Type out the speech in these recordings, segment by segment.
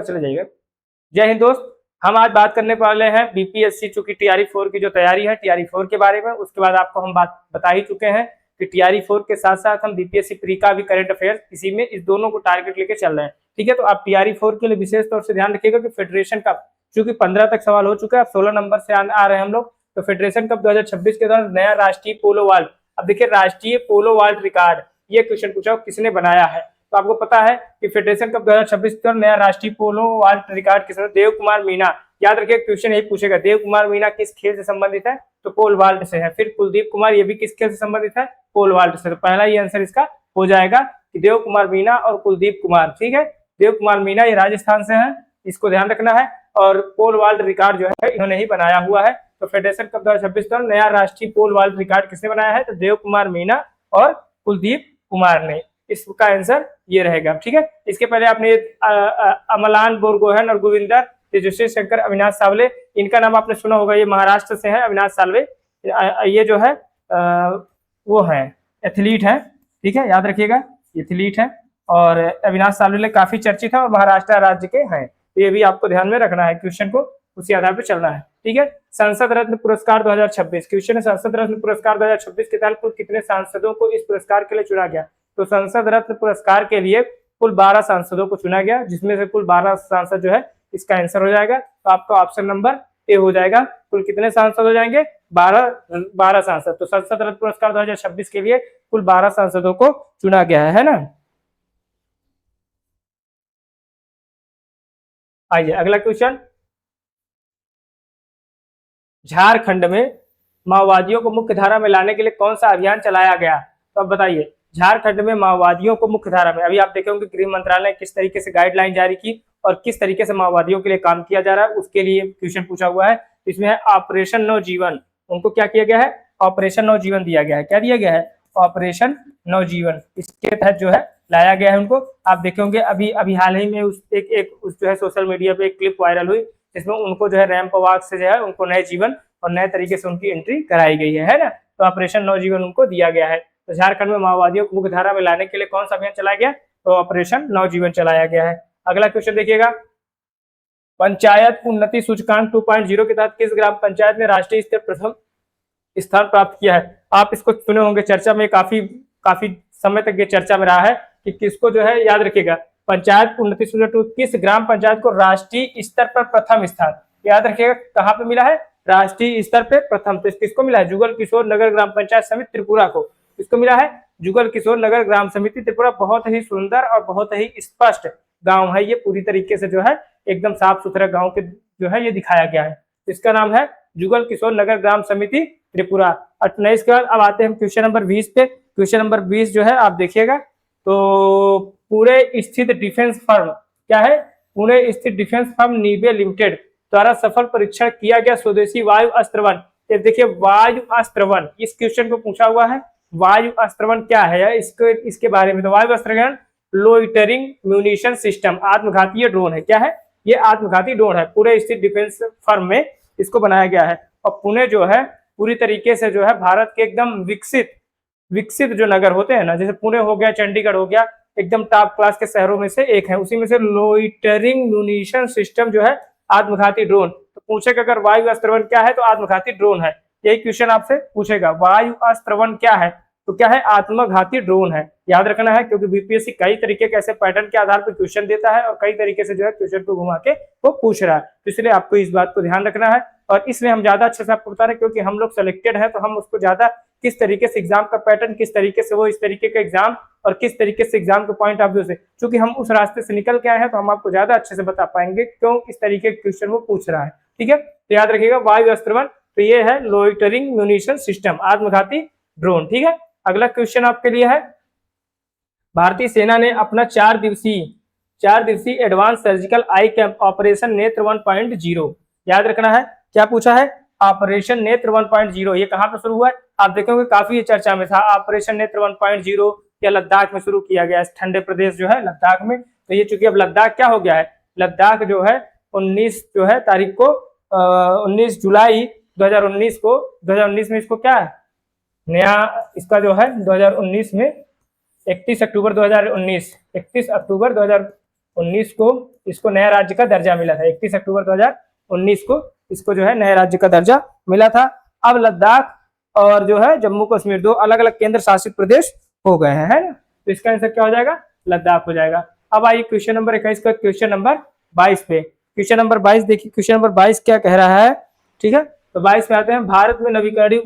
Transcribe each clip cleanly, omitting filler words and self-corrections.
चले जाइएगा। जय हिंद दोस्त, हम आज बात करने वाले हैं बीपीएससी चूंकि टीआरई 4 की जो तैयारी है टीआरई 4 के बारे में। उसके बाद आपको हम बात बता ही चुके हैं कि टीआरई 4 के साथ साथ हम बीपीएससी प्री का भी करंट अफेयर इसी में इस दोनों को टारगेट लेके चल रहे हैं। ठीक है, तो आप टीआरई 4 के लिए विशेष तौर से ध्यान रखिएगा कि फेडरेशन कप, चूंकि 15 तक सवाल हो चुका है, अब 16 नंबर से आ रहे हैं हम लोग। तो फेडरेशन कप 2026 के दौरान नया राष्ट्रीय पोलो वर्ल्ड, अब देखिए राष्ट्रीय पोलो वर्ल्ड रिकॉर्ड, ये क्वेश्चन पूछा किसने बनाया है। तो आपको पता है कि फेडरेशन कप 2026 का नया राष्ट्रीय पोलो वर्ल्ड रिकॉर्ड किसने, देव कुमार मीना। याद रखिए क्वेश्चन यही पूछेगा, देव कुमार मीना किस खेल से संबंधित है, तो पोल वाल्ट से है। फिर कुलदीप कुमार, ये भी किस खेल से संबंधित है, पोल वाल्ट से। तो पहला ये आंसर इसका हो जाएगा कि देव कुमार मीना और कुलदीप कुमार। ठीक है, देव कुमार मीना ये राजस्थान से है, इसको ध्यान रखना है। और पोल वाल्ट रिकॉर्ड जो है इन्होंने ही बनाया हुआ है। तो फेडरेशन कप 2026 का नया राष्ट्रीय पोल वाल्ट रिकॉर्ड किसने बनाया है, तो देव कुमार मीना और कुलदीप कुमार ने। इसका आंसर ये रहेगा। ठीक है, इसके पहले आपने अमलान बोरगोहेन और गोविंदर तेजस्वी शंकर अविनाश सावले, इनका नाम आपने सुना होगा, ये महाराष्ट्र से है। अविनाश सावले ये जो है वो है एथलीट है। ठीक है, याद रखिएगा एथलीट है और अविनाश सावले काफी चर्चित है और महाराष्ट्र राज्य के हैं। तो ये भी आपको ध्यान में रखना है, क्वेश्चन को उसी आधार पर चलना है। ठीक है, संसद रत्न पुरस्कार 2026 क्वेश्चन है, संसद रत्न पुरस्कार 2026 के तहत कुल कितने सांसदों को इस पुरस्कार के लिए चुना गया। तो संसद रत्न पुरस्कार के लिए कुल 12 सांसदों को चुना गया, जिसमें से कुल 12 सांसद जो है इसका आंसर हो जाएगा। तो आपका ऑप्शन नंबर ए हो जाएगा। कुल कितने सांसद हो जाएंगे, 12 सांसद। तो संसद रत्न पुरस्कार 2026 के लिए कुल 12 सांसदों को चुना गया है ना। आइए अगला क्वेश्चन, झारखंड में माओवादियों को मुख्य धारा में लाने के लिए कौन सा अभियान चलाया गया। तो अब बताइए, झारखंड में माओवादियों को मुख्य धारा में, अभी आप देखेंगे गृह मंत्रालय किस तरीके से गाइडलाइन जारी की और किस तरीके से माओवादियों के लिए काम किया जा रहा है, उसके लिए क्वेश्चन पूछा हुआ है। इसमें है ऑपरेशन नवजीवन, उनको क्या किया गया है, ऑपरेशन नवजीवन दिया गया है। क्या दिया गया है, ऑपरेशन नवजीवन, इसके तहत जो है लाया गया है उनको। आप देखेंगे अभी हाल ही में उस जो है सोशल मीडिया पे एक क्लिप वायरल हुई, जिसमें उनको जो है रैंप वॉक से जो है उनको नए जीवन और नए तरीके से उनकी एंट्री कराई गई है ना। तो ऑपरेशन नवजीवन उनको दिया गया है। तो झारखंड में माओवादियों को मुख्य धारा में लाने के लिए कौन सा अभियान चलाया गया, तो ऑपरेशन नवजीवन चलाया गया है। अगला क्वेश्चन देखिएगा, पंचायत उन्नति सूचकांक 2.0 के तहत किस ग्राम पंचायत ने राष्ट्रीय स्तर प्रथम स्थान प्राप्त किया है। आप इसको सुने होंगे, चर्चा में काफी समय तक ये चर्चा में रहा है कि किसको जो है, याद रखिएगा पंचायत उन्नति सूचकांक किस ग्राम पंचायत को राष्ट्रीय स्तर पर प्रथम स्थान, याद रखिएगा कहाँ पे मिला है, राष्ट्रीय स्तर पे प्रथम। तो किसको मिला है, जुगल किशोर नगर ग्राम पंचायत समिति त्रिपुरा को। किसको मिला है, जुगल किशोर नगर ग्राम समिति त्रिपुरा। बहुत ही सुंदर और बहुत ही स्पष्ट गांव है ये, पूरी तरीके से जो है एकदम साफ सुथरा गांव के जो है ये दिखाया गया है। इसका नाम है जुगल किशोर नगर ग्राम समिति त्रिपुरा। 28 के बाद अब आते हैं क्वेश्चन नंबर 20 पे। क्वेश्चन नंबर 20 जो है आप देखिएगा, तो पुणे स्थित डिफेंस फर्म क्या है, पुणे स्थित डिफेंस फर्म नीबे लिमिटेड द्वारा सफल परीक्षण किया गया स्वदेशी वायु अस्त्र वन। ये देखिए वायु अस्त्र वन, इस क्वेश्चन को पूछा हुआ है, वायु अस्त्र वन क्या है इसके बारे में। तो वायु अस्त्र वन लोइटरिंग म्यूनिशन सिस्टम, आत्मघाती ड्रोन है। क्या है, ये आत्मघाती ड्रोन है। पुणे स्थित डिफेंस फर्म में इसको बनाया गया है। और पुणे जो है पूरी तरीके से जो है भारत के एकदम विकसित जो नगर होते हैं ना, जैसे पुणे हो गया, चंडीगढ़ हो गया, एकदम टॉप क्लास के शहरों में से एक है। उसी में से लोइटरिंग म्यूनिशन सिस्टम जो है आत्मघाती ड्रोन। तो पूछेगा अगर वायु अस्त्र वन क्या है, तो आत्मघाती ड्रोन है। यही क्वेश्चन आपसे पूछेगा, वायु अस्त्र वन क्या है, तो क्या है, आत्मघाती ड्रोन है। याद रखना है, क्योंकि बीपीएससी कई तरीके के ऐसे पैटर्न के आधार पर क्वेश्चन देता है और कई तरीके से जो है क्वेश्चन को घुमा के वो पूछ रहा है। तो इसलिए आपको इस बात को ध्यान रखना है। और इसमें हम ज्यादा अच्छे से आपको बता रहे हैं, क्योंकि हम लोग सिलेक्टेड है, तो हम उसको ज्यादा किस तरीके से एग्जाम का पैटर्न, किस तरीके से वो इस तरीके का एग्जाम और किस तरीके से एग्जाम के पॉइंट ऑफ व्यू से, क्योंकि हम उस रास्ते से निकल के आए हैं, तो हम आपको ज्यादा अच्छे से बता पाएंगे क्यों इस तरीके के क्वेश्चन वो पूछ रहा है। ठीक है, तो याद रखिएगा वायु अस्त्र वन, तो ये है लोइटरिंग म्यूनिशन सिस्टम, आत्मघाती ड्रोन। ठीक है, अगला क्वेश्चन आपके लिए है, भारतीय सेना ने अपना 4 दिवसीय एडवांस सर्जिकल आई कैंप ऑपरेशन नेत्र 1.0, याद रखना है क्या पूछा है, ऑपरेशन नेत्र 1.0, ये कहां पर शुरू हुआ है, आप देखेंगे काफी चर्चा में था। ऑपरेशन नेत्र 1.0 या लद्दाख में शुरू किया गया है, ठंडे प्रदेश जो है लद्दाख में। तो ये चूंकि अब लद्दाख क्या हो गया है, लद्दाख जो है 19 जो है तारीख को 19 जुलाई 2019 में इसको क्या है नया, इसका जो है 2019 में 31 अक्टूबर 2019 2019 को इसको नया राज्य का दर्जा मिला था। 31 अक्टूबर 2019 को इसको जो है नया राज्य का दर्जा मिला था। अब लद्दाख और जो है जम्मू कश्मीर दो अलग अलग केंद्र शासित प्रदेश हो गए हैं, है ना। तो इसका आंसर क्या हो जाएगा, लद्दाख हो जाएगा। अब आइए क्वेश्चन नंबर 21 का क्वेश्चन नंबर 22 पे। क्वेश्चन नंबर 22 देखिए, क्वेश्चन नंबर 22 क्या कह रहा है, ठीक है। तो 22 में आते हैं, भारत में नवीकरणीय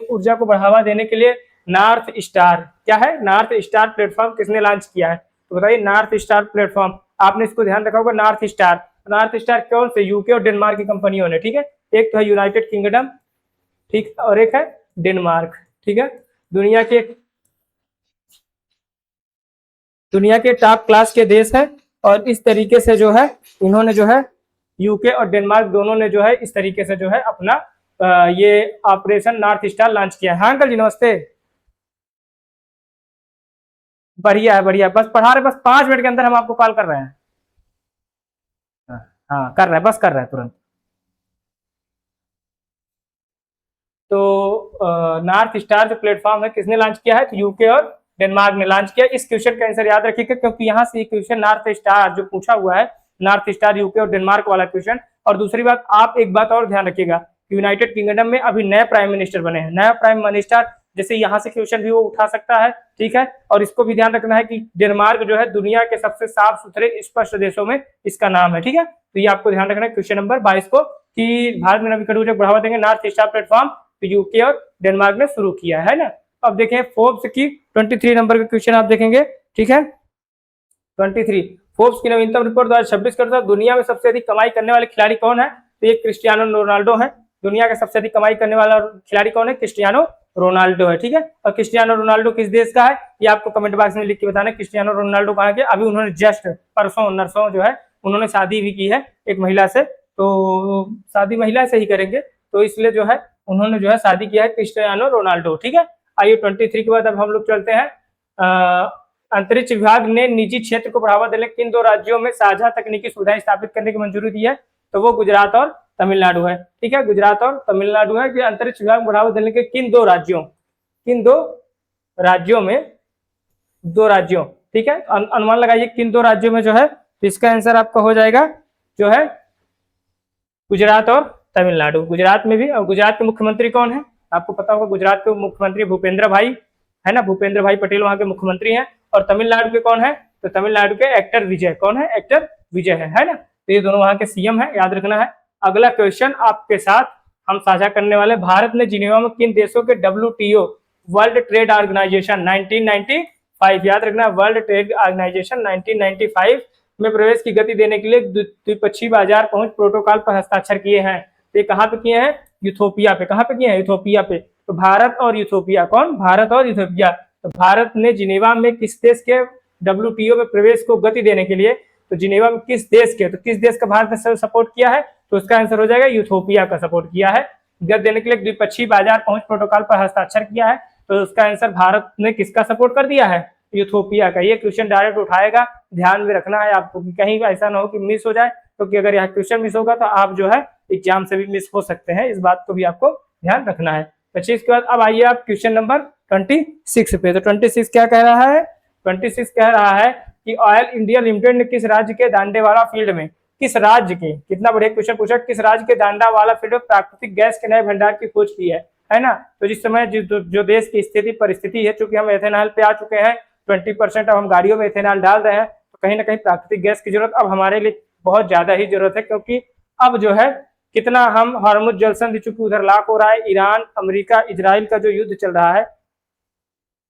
ऊर्जा को बढ़ावा देने के लिए नॉर्थ स्टार, क्या है, नॉर्थ स्टार प्लेटफॉर्म किसने लॉन्च किया है, तो बताइए। नॉर्थ स्टार प्लेटफॉर्म, आपने इसको ध्यान रखा होगा, नॉर्थ स्टार कौन से, यूके और डेनमार्क की कंपनियों ने, ठीक है। एक तो है यूनाइटेड किंगडम, ठीक, और एक है डेनमार्क, ठीक है। दुनिया के टॉप क्लास के देश है, और इस तरीके से जो है इन्होंने जो है यूके और डेनमार्क दोनों ने जो है इस तरीके से जो है अपना ये ऑपरेशन नॉर्थ स्टार लॉन्च किया है। हाँ अंकल जी नमस्ते, बढ़िया है बढ़िया, बस पढ़ा रहे, बस 5 मिनट के अंदर हम आपको कॉल कर रहे हैं। हाँ कर रहे हैं, बस कर रहे हैं तुरंत। तो नॉर्थ स्टार जो प्लेटफॉर्म है किसने लॉन्च किया है, तो यूके और डेनमार्क ने लॉन्च किया। इस क्वेश्चन का आंसर याद रखिएगा, क्योंकि यहाँ से क्वेश्चन नॉर्थ स्टार जो पूछा हुआ है, नॉर्थ स्टार यूके और डेनमार्क वाला क्वेश्चन। और दूसरी बात, आप एक बात और ध्यान रखिएगा, यूनाइटेड किंगडम में अभी नए प्राइम मिनिस्टर बने हैं, नया प्राइम मिनिस्टर, जैसे यहाँ से क्वेश्चन भी वो उठा सकता है, ठीक है। और इसको भी ध्यान रखना है कि डेनमार्क जो है दुनिया के सबसे साफ सुथरे स्पष्ट देशों में इसका नाम है, ठीक है। तो ये आपको ध्यान रखना है क्वेश्चन नंबर 22 को, कि भारत में नवीकरणीय ऊर्जा को बढ़ावा देंगे नॉर्थ स्टार प्लेटफॉर्म, तो यूके और डेनमार्क ने शुरू किया है ना। अब देखें फोर्ब्स की 23 नंबर का क्वेश्चन आप देखेंगे, ठीक है। 23, फोर्ब्स की नवीनतम रिपोर्ट 2026 के अनुसार दुनिया में सबसे अधिक कमाई करने वाले खिलाड़ी कौन है, तो ये क्रिस्टियानो रोनाल्डो है। दुनिया का सबसे अधिक कमाई करने वाला खिलाड़ी कौन है, क्रिस्टियानो रोनाल्डो है, ठीक है। और क्रिस्टियानो रोनाल्डो किस देश का है, ये आपको कमेंट बॉक्स में लिख के बताना। क्रिस्टियानो रोनाल्डो कहाँ के, अभी उन्होंने जस्ट परसों नरसों जो है उन्होंने शादी भी की है एक महिला से, तो शादी महिला से ही करेंगे, तो इसलिए जो है उन्होंने जो है शादी किया है क्रिस्टियानो रोनाल्डो, ठीक है। आइए 23 के बाद अब हम लोग चलते हैं, अंतरिक्ष विभाग ने निजी क्षेत्र को बढ़ावा देने किन दो राज्यों में साझा तकनीकी सुविधाएं स्थापित करने की मंजूरी दी है, तो वो गुजरात और तमिलनाडु है, ठीक है। गुजरात और तमिलनाडु है कि अंतरिक्ष विभाग बढ़ावा देने के किन दो राज्यों में, दो राज्यों, ठीक है। अनुमान लगाइए किन दो राज्यों में जो है, तो इसका आंसर आपका हो जाएगा जो है गुजरात और तमिलनाडु। गुजरात में भी, और गुजरात के मुख्यमंत्री कौन है, आपको पता होगा, गुजरात के मुख्यमंत्री भूपेंद्र भाई है ना, भूपेंद्र भाई पटेल वहां के मुख्यमंत्री हैं। और तमिलनाडु के कौन है, तो तमिलनाडु के एक्टर विजय, कौन है, एक्टर विजय है ना। तो ये दोनों वहां के सीएम है, याद रखना है। अगला क्वेश्चन आपके साथ हम साझा करने वाले, भारत ने जिनेवा में किन देशों के WTO वर्ल्ड ट्रेड ऑर्गेनाइजेशन 1995, याद रखना, वर्ल्ड ट्रेड ऑर्गेनाइजेशन 1995 में प्रवेश की गति देने के लिए द्विपक्षीय बाजार पहुंच प्रोटोकॉल पर हस्ताक्षर किए हैं। तो ये कहाँ पे किए हैं, यूथोपिया पे, कहाँ पे किए हैं, यूथोपिया पे। तो भारत और यूथोपिया, कौन, भारत और यूथोपिया। तो भारत ने जिनेवा में किस देश के WTO में प्रवेश को गति देने के लिए, तो जिनेवा में किस देश के, तो किस देश का भारत ने सपोर्ट किया है, तो उसका आंसर हो जाएगा यूथोपिया का सपोर्ट किया है। गति देने के लिए द्विपक्षीय बाजार पहुंच प्रोटोकॉल पर हस्ताक्षर किया है, तो उसका आंसर भारत ने किसका सपोर्ट कर दिया है, यूथोपिया का। ये क्वेश्चन डायरेक्ट उठाएगा, ध्यान में रखना है आपको, कि कहीं ऐसा ना हो कि मिस हो जाए, क्योंकि अगर यहाँ क्वेश्चन मिस होगा तो आप जो है एग्जाम से भी मिस हो सकते हैं, इस बात को भी आपको ध्यान रखना है। 25 के बाद अब आइए आप क्वेश्चन नंबर 26 पे। तो 26 क्या कह रहा है, 26 कह रहा है कि ऑयल इंडिया लिमिटेड ने किस राज्य के दांडेवाला फील्ड में, किस राज्य के, कितना बढ़िया क्वेश्चन पूछा, किस राज्य के दांडावाला फील्ड में प्राकृतिक गैस के नए भंडार की खोज की है ना। तो जिस समय जो देश की स्थिति परिस्थिति है, चूंकि हम एथेनॉल पे आ चुके हैं 20%, अब हम गाड़ियों में एथेनॉल डाल रहे हैं, तो कहीं ना कहीं प्राकृतिक गैस की जरूरत अब हमारे लिए बहुत ज्यादा ही जरूरत है, क्योंकि अब जो है कितना हम हॉर्मुज जलसन, चूंकि उधर लॉक हो रहा है, ईरान अमेरिका इजराइल का जो युद्ध चल रहा है,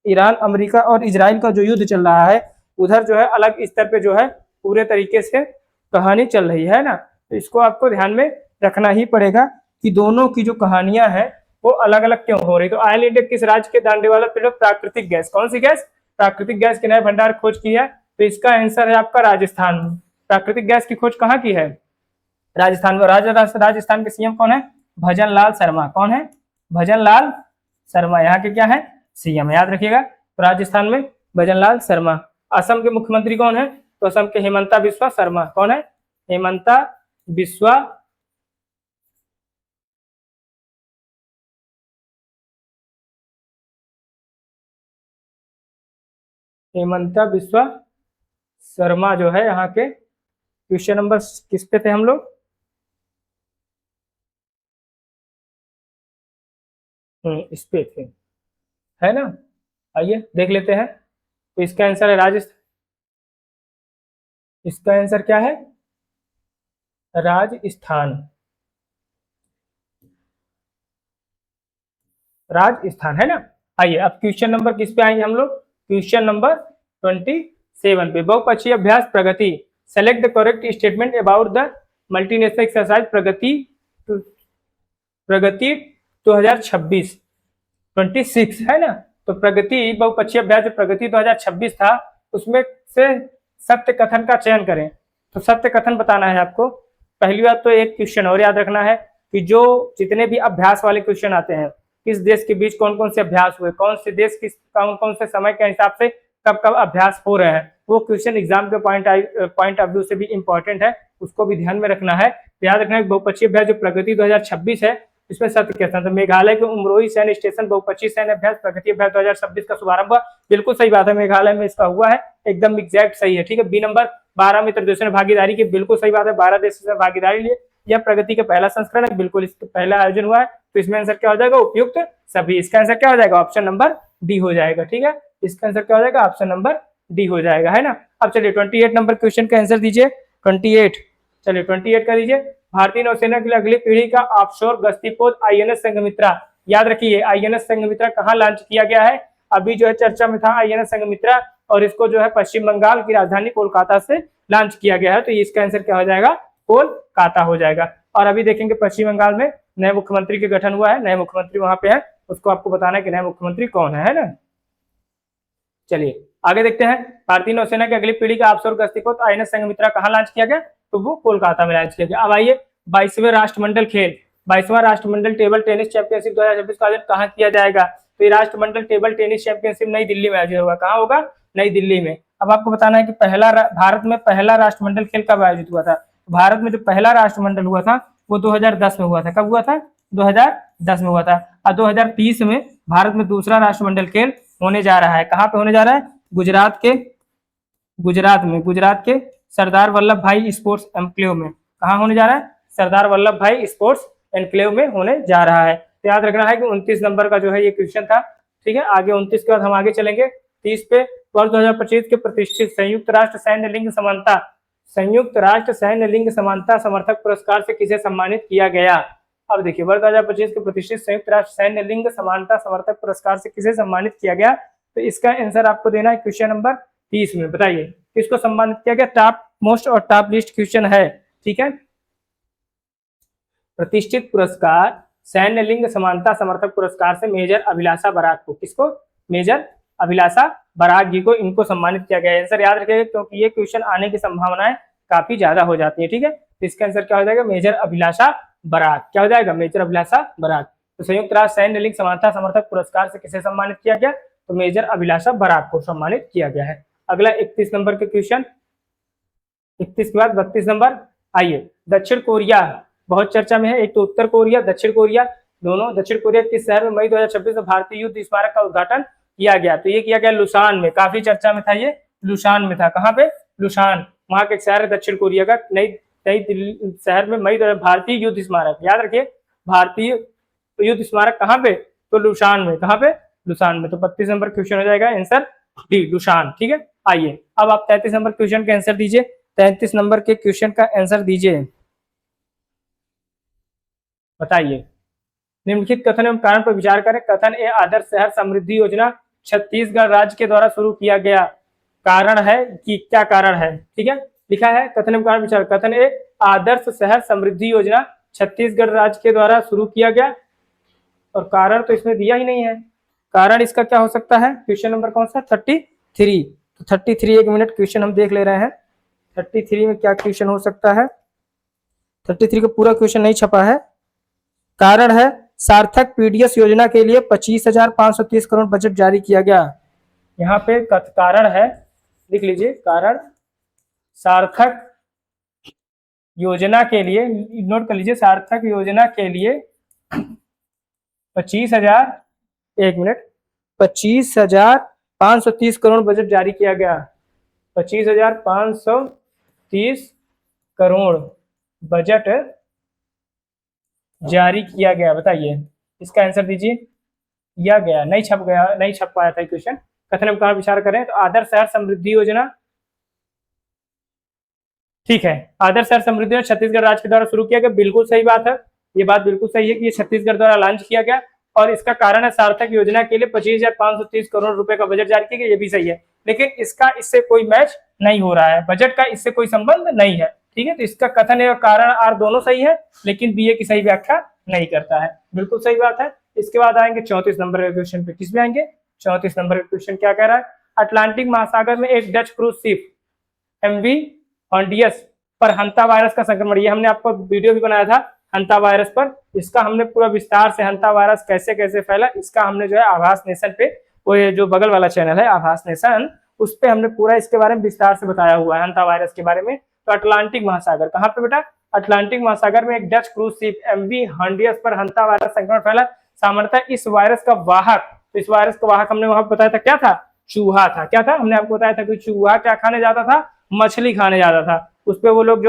ईरान अमेरिका और इजराइल का जो युद्ध चल रहा है, उधर जो है अलग स्तर पे जो है पूरे तरीके से कहानी चल रही है ना। तो इसको आपको ध्यान में रखना ही पड़ेगा कि दोनों की जो कहानियां हैं वो अलग अलग क्यों हो रही। तो ऑयल इंडिया किस राज्य के दांडेवाला फील्ड में प्राकृतिक गैस, कौन सी गैस, प्राकृतिक गैस के नए भंडार खोज की है, तो इसका आंसर है आपका राजस्थान में। प्राकृतिक गैस की खोज कहाँ की है, राजस्थान में। राजस्थान के सीएम कौन है, भजन लाल शर्मा, कौन है, भजन लाल शर्मा यहाँ के क्या है, सीएम, याद रखिएगा। तो राजस्थान में भजन लाल शर्मा। असम के मुख्यमंत्री कौन है, तो असम के हेमंता बिस्वा शर्मा, कौन है, हेमंता बिस्वा हेमंता बिस्वा शर्मा जो है यहाँ के क्वेश्चन नंबर किस पे थे हम लोग? इस पे थे, है ना। आइए देख लेते हैं। तो इसका आंसर है राजस्थान। इसका आंसर क्या है? राजस्थान। राजस्थान है ना। आइए अब क्वेश्चन नंबर किस पे आएंगे हम लोग? क्वेश्चन नंबर 27 पे, बहुपक्षीय अभ्यास Pragati. Select the correct statement about the multinational exercise Pragati Pragati 2026 26 है ना। तो प्रगति बहुपक्षीय अभ्यास जो प्रगति 2026 था उसमें से सत्य कथन का चयन करें। तो सत्य कथन बताना है आपको। पहली बात तो एक क्वेश्चन और याद रखना है कि जो जितने भी अभ्यास वाले क्वेश्चन आते हैं, किस देश के बीच कौन कौन से अभ्यास हुए, कौन से देश किस कौन कौन से समय के हिसाब से कब कब अभ्यास हो रहे हैं, वो क्वेश्चन एग्जाम के पॉइंट ऑफ व्यू से भी इंपॉर्टेंट है, उसको भी ध्यान में रखना है। तो याद रखना है बहुपक्षीय अभ्यास जो प्रगति 2026 है इसमें सत्य कहता है। मेघालय के उमरोई सैन्य स्टेशन बहुपक्षीय सैन्य अभ्यास प्रगति अभ्यास 2026 का शुभारंभ। बिल्कुल सही बात है, मेघालय में इसका हुआ है, एकदम एग्जैक्ट सही है। ठीक है। बी नंबर 12 मित्र देशों ने भागीदारी की, बिल्कुल सही बात है, 12 देशों ने भागीदारी ली। यह प्रगति का पहला संस्करण है, बिल्कुल इसका पहला आयोजन हुआ है। तो इसमें आंसर क्या हो जाएगा? उपयुक्त सभी। इसका आंसर क्या हो जाएगा? ऑप्शन नंबर डी हो जाएगा। ठीक है, इसका आंसर क्या हो जाएगा? ऑप्शन नंबर डी हो जाएगा, है ना। अब चलिए 28 नंबर क्वेश्चन का आंसर दीजिए। 28, चलिए 28 का दीजिए। भारतीय नौसेना की अगली पीढ़ी का ऑफशोर गश्तीपोत आईएनएस संघमित्रा। याद रखिए आईएनएस संघमित्रा कहाँ लॉन्च किया गया है? अभी जो है चर्चा में था आईएनएस संघमित्रा, और इसको जो है पश्चिम बंगाल की राजधानी कोलकाता से लॉन्च किया गया है। तो इसका आंसर क्या हो जाएगा? कोलकाता हो जाएगा। और अभी देखेंगे पश्चिम बंगाल में नए मुख्यमंत्री का गठन हुआ है, नए मुख्यमंत्री वहां पे है, उसको आपको बताना है कि नए मुख्यमंत्री कौन है ना। चलिए आगे देखते हैं। भारतीय नौसेना की अगली पीढ़ी का ऑफशोर गश्तीपोत आईएनएस संघमित्रा कहाँ लॉन्च किया गया? तो वो कोलकाता में लॉन्च किया गया। अब आइए 22वें राष्ट्रमंडल खेल, 22वां राष्ट्रमंडल टेबल टेनिस चैंपियनशिप 2026 का आयोजन कहाँ किया जाएगा? तो ये राष्ट्रमंडल टेबल टेनिस चैंपियनशिप नई दिल्ली में आयोजित होगा। कहाँ होगा? नई दिल्ली में। अब आपको बताना है कि भारत में पहला राष्ट्रमंडल खेल कब आयोजित हुआ था? भारत में जो पहला राष्ट्रमंडल हुआ था वो 2010 में हुआ था। कब हुआ था? 2010 में हुआ था। और 2030 में भारत में दूसरा राष्ट्रमंडल खेल होने जा रहा है। कहाँ पे होने जा रहा है? गुजरात के सरदार वल्लभ भाई स्पोर्ट्स एनक्लेव में। कहाँ होने जा रहा है? सरदार वल्लभ भाई स्पोर्ट्स एनक्लेव में होने जा रहा है। तो याद रखना है कि 29 नंबर का जो है ये क्वेश्चन था। ठीक है, आगे 29 के बाद हम आगे चलेंगे 30 पे। वर्ष 2025 के प्रतिष्ठित संयुक्त राष्ट्र सैन्य लिंग समानता समर्थक पुरस्कार से किसे सम्मानित किया गया? अब देखिए वर्ष 2025 के प्रतिष्ठित संयुक्त राष्ट्र सैन्य लिंग समानता समर्थक पुरस्कार से किसे सम्मानित किया गया? तो इसका आंसर आपको देना है क्वेश्चन नंबर 30 में। बताइए किसको सम्मानित किया गया? टॉप मोस्ट और टॉप लिस्ट क्वेश्चन है। ठीक है, प्रतिष्ठित पुरस्कार सैन्य लिंग समानता समर्थक पुरस्कार से मेजर अभिलाषा बराग को, किसको? मेजर अभिलाषा बराग जी को इनको सम्मानित किया गया। आंसर याद रखिएगा क्योंकि ये क्वेश्चन आने की संभावनाएं काफी ज्यादा हो जाती है। ठीक है, तो इसका आंसर क्या हो जाएगा? मेजर अभिलाषा बराग। क्या हो जाएगा? मेजर अभिलाषा बराग। तो संयुक्त राष्ट्र सैन्य लिंग समानता समर्थक पुरस्कार से किसे सम्मानित किया गया? तो मेजर अभिलाषा बराग को सम्मानित किया गया है। अगला 31 नंबर के क्वेश्चन, 31 के बाद 32 नंबर। आइए दक्षिण कोरिया बहुत चर्चा में है, एक तो उत्तर कोरिया दक्षिण कोरिया दोनों। दक्षिण कोरिया किस शहर में मई 2026 में भारतीय युद्ध स्मारक का उद्घाटन किया गया? तो ये किया गया लुसान में, काफी चर्चा में था ये, लुसान में था। कहाँ पे? लुसान, वहां का एक शहर है दक्षिण कोरिया का, नई दिल्ली शहर में मई भारतीय युद्ध स्मारक। याद रखिए भारतीय युद्ध स्मारक कहाँ पे? तो लुसान में। कहाँ पे? लुसान में। तो 32 नंबर क्वेश्चन हो जाएगा आंसर डी, लुसान। ठीक है, आइए अब आप 33 नंबर क्वेश्चन का आंसर दीजिए। 33 नंबर के क्वेश्चन का आंसर दीजिए। बताइए निम्नलिखित कथन एवं कारण पर विचार करें। कथन ए आदर्श शहर समृद्धि योजना छत्तीसगढ़ राज्य के द्वारा शुरू किया गया। कारण है कि क्या कारण है? ठीक है, लिखा है कथन एवं कारण विचार। कथन ए आदर्श शहर समृद्धि योजना छत्तीसगढ़ राज्य के द्वारा शुरू किया गया, और कारण तो इसमें दिया ही नहीं है। कारण इसका क्या हो सकता है? क्वेश्चन नंबर कौन सा? 33। तो 33, एक मिनट क्वेश्चन हम देख ले रहे हैं। 33 में क्या क्वेश्चन हो सकता है? 33 का पूरा क्वेश्चन नहीं छपा है। कारण है सार्थक पीडीएस योजना के लिए 25,530 करोड़ बजट जारी किया गया। यहाँ पे कारण है, लिख लीजिए, कारण सार्थक योजना के लिए, नोट कर लीजिए, सार्थक योजना के लिए 25,530 करोड़ बजट जारी किया गया। 25,530 करोड़ बजट जारी किया गया। बताइए इसका आंसर दीजिए। किया गया, नहीं छप गया, नहीं छप पाया था क्वेश्चन। कथन का विचार करें तो आदर्श शहर समृद्धि योजना, ठीक है, आदर्श शहर समृद्धि योजना छत्तीसगढ़ राज्य के द्वारा शुरू किया गया। बिल्कुल सही बात है, ये बात बिल्कुल सही है कि ये छत्तीसगढ़ द्वारा लॉन्च किया गया और इसका कारण है सार्थक योजना के लिए 25,530 करोड़ रुपए का बजट जारी किया गया। ये भी सही है, लेकिन इसका इससे कोई मैच नहीं हो रहा है, बजट का इससे कोई संबंध नहीं है। ठीक है, तो इसका कथन और कारण आर दोनों सही है, लेकिन बी ए की सही व्याख्या नहीं करता है। बिल्कुल सही बात है। इसके बाद आएंगे 34 नंबर के क्वेश्चन पे। किस में आएंगे? 34 नंबर का क्वेश्चन क्या कह रहा है? अटलांटिक महासागर में एक डच क्रूज शिप एमवी हॉन्डियस पर हंता वायरस का संक्रमण, ये हमने आपको वीडियो भी बनाया था हंता वायरस पर। इसका हमने पूरा विस्तार से हंता वायरस कैसे कैसे फैला, इसका हमने जो है आभास नेशन पे, वो ये जो बगल वाला चैनल है आभास नेशन, उस पे हमने पूरा इसके बारे में विस्तार से बताया हुआ है हंता वायरस के बारे में। तो अटलांटिक महासागर कहाँ पे बेटा? अटलांटिक महासागर में एक डच क्रूज शिप एमवी हॉन्डियस पर हंता वायरस संक्रमण फैला। सामान्यतः इस वायरस का वाहक, तो इस वायरस का वाहक हमने वहां बताया था क्या था? चूहा था। क्या था? हमने आपको बताया था कि चूहा क्या खाने जाता था? मछली खाने जाता था। उस पे वो लोग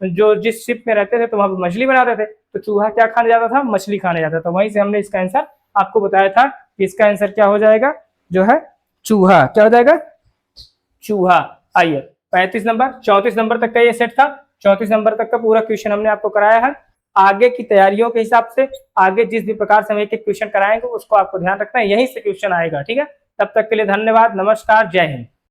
जो जिस शिप में रहते थे तो वहां पर मछली बनाते थे, तो चूहा क्या खाने जाता था? मछली खाने जाता था। वहीं से हमने इसका आंसर आपको बताया था कि इसका आंसर क्या हो जाएगा, जो है चूहा। क्या हो जाएगा? चूहा। आइए 35 नंबर, 34 नंबर तक का ये सेट था। 34 नंबर तक का पूरा क्वेश्चन हमने आपको कराया है। आगे की तैयारियों के हिसाब से आगे जिस भी प्रकार से हम एक एक क्वेश्चन कराएंगे उसको आपको ध्यान रखना है, यहीं से क्वेश्चन आएगा। ठीक है, तब तक के लिए धन्यवाद, नमस्कार, जय हिंद।